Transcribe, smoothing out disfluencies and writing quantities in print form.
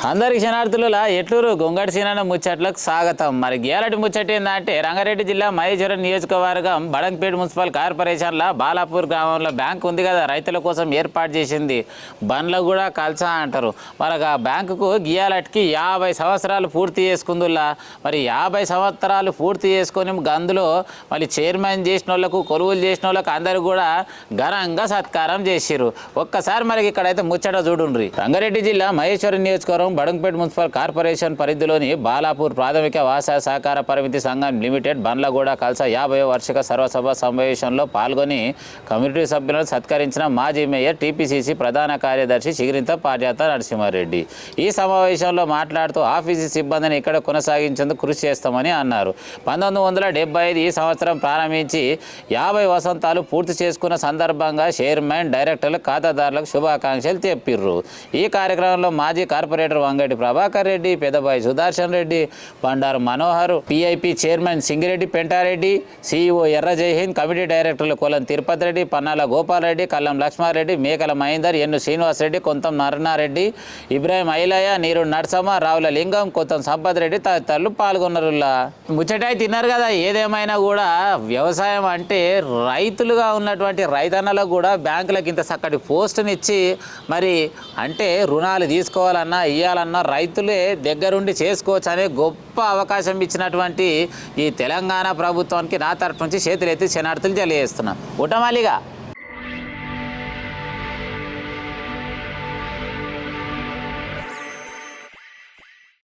అందరికి శనార్థుల ఎట్లూరు గొంగడి సీనన్న ముచ్చట్లకు స్వాగతం. మరి గేలటి ముచ్చట ఏంటంటే రంగారెడ్డి జిల్లా మహేశ్వరం నియోజకవర్గం బడంగపేట మున్సిపల్ కార్పొరేషన్లో బాలాపూర్ గ్రామంలో బ్యాంక్ ఉంది కదా, రైతుల కోసం ఏర్పాటు చేసింది. బండ్లు కూడా కల్సా అంటారు. మరి ఆ బ్యాంకుకు గియాలటికి 50 సంవత్సరాలు పూర్తి చేసుకుందులా. మరి 50 సంవత్సరాలు పూర్తి చేసుకొని అందులో మళ్ళీ చైర్మన్ చేసిన వాళ్ళకు, కొలువులు చేసిన వాళ్ళకు అందరూ కూడా ఘనంగా సత్కారం చేసిర్రు. ఒక్కసారి మరి ఇక్కడైతే ముచ్చట చూడుండ్రి. రంగారెడ్డి జిల్లా మహేశ్వరం నియోజకవర్గం బడంగపేట మున్సిపల్ కార్పొరేషన్ పరిధిలోని బాలాపూర్ ప్రాథమిక వ్యవసాయ సహకార పరిమితి సంఘం లిమిటెడ్ బండ్లగూడ కల్సా 50వ వార్షిక సర్వసభ సమావేశంలో పాల్గొని కమ్యూనిటీ సభ్యులను సత్కరించిన మాజీ మేయర్ టీపీసీసీ ప్రధాన కార్యదర్శి చిగిరింత పార్యాత నరసింహారెడ్డి. ఈ సమావేశంలో మాట్లాడుతూ ఆఫీసు సిబ్బందిని ఇక్కడ కొనసాగించేందుకు కృషి చేస్తామని అన్నారు. 1975 ఈ సంవత్సరం ప్రారంభించి 50 వసంతాలు పూర్తి చేసుకున్న సందర్భంగా చైర్మన్, డైరెక్టర్లు, ఖాతాదారులకు శుభాకాంక్షలు చెప్పిర్రు. ఈ కార్యక్రమంలో మాజీ corporator Vangati Prabhakar Reddy, Pedabai Sudarshan Reddy, Bandaru Manohar, PIP chairman Singireddy Pentareddy, CEO Erra Jaihind, committee డైరెక్టర్లు కొలం తిరుపతి రెడ్డి, పన్నాల గోపాలరెడ్డి, కల్లం లక్ష్మారెడ్డి, మేకల మహేందర్, ఎన్ను శ్రీనివాసరెడ్డి, కొంతం నరనారెడ్డి, ఇబ్రాహిం ఐలయ్య, నీరు నర్సమ్మ, రావుల లింగం, కొత్తం సంపత్ రెడ్డి తదితరులు పాల్గొన్నారు. ముచ్చటాయి తిన్నారు కదా. ఏదేమైనా కూడా వ్యవసాయం అంటే రైతులుగా ఉన్నటువంటి రైతన్నలకు కూడా బ్యాంకులకు ఇంత చక్కటి పోస్టునిచ్చి మరి అంటే రుణాలు తీసుకోవాలన్నా ఇవ్వాలన్నా రైతులే దగ్గరుండి చేసుకోవచ్చు అనే గొప్ప అవకాశం ఇచ్చినటువంటి ఈ తెలంగాణ ప్రభుత్వానికి నా తరఫు నుంచి చేతులెత్తి శనార్థులు తెలియజేస్తున్నా. ఉటమాలిగా